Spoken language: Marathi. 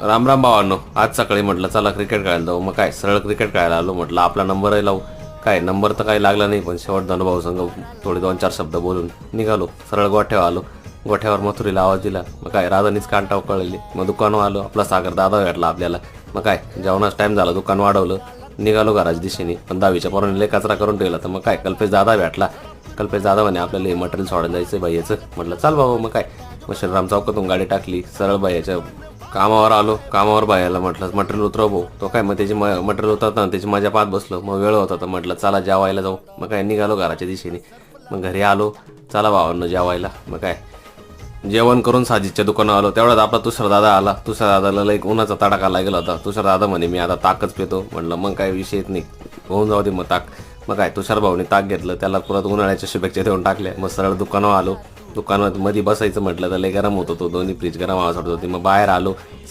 राम राम भावांनो, आज सकाळी म्हटलं चला क्रिकेट खेळायला जाऊ. मग काय सरळ क्रिकेट खेळायला आलो. म्हटलं आपला नंबरही लावू. काय नंबर तर काही लागला नाही, पण शेवट धनुभाऊ संघ थोडे 2-4 शब्द बोलून निघालो. सरळ गोठ्यावर आलो. गोठ्यावर मथुरीला आवाज दिला. मग काय राधानीच कांटाव कळली. मग दुकानावर आलो. आपला सागर दादा भेटला आपल्याला. मग काय जेवणाच टाइम झाला, दुकान वाढवलं, निघालो घराच्या दिशेने. पण 10वीच्या पोरांनी लय कचरा करून ठेवला. तर मग काय कल्पेश दादा भेटला. कल्पेश दादा म्हणे आपल्याला हे मटेरियल सोडायला जायचं भैयाचं. म्हटलं चाल बाबा. मग काय मग श्रीराम चौकातून गाडी टाकली. सरळ भैयाच्या कामावर आलो. कामावर भैयाला म्हटलं मटेरियल उतरव भाऊ. तो काय मग त्याची मटेरियल उतरताना त्याची मजा पाहत बसलो. मग वेळ होता तर म्हटलं चला जेवायला जाऊ. मग काय निघालो घराच्या दिशेने. मग घरी आलो. चला भावांनो जेवायला. मग काय जेवण करून साजिदच्या दुकानावर आलो. तेवढ्यात आपला तुषार दादा आला. तुषार दादाला लई उन्हाचा तडाखा लागला होता. तुषार दादा म्हणे मी आता ताकच पितो. म्हटलं मग काय विषयच नाही, होऊन जाऊ दे मग ताक. मग काय तुषार भाऊने ताक घेतलं. त्याला परत उन्हाळ्याच्या शुभेच्छा देऊन टाकल्या. मग सरळ दुकानावर आलो. दुकानात मध्ये बसायचं म्हटलं तर लई गरम होत होतो. दोन्ही फ्रीज गरम आवाज होत होती. मग बाहेर आलो.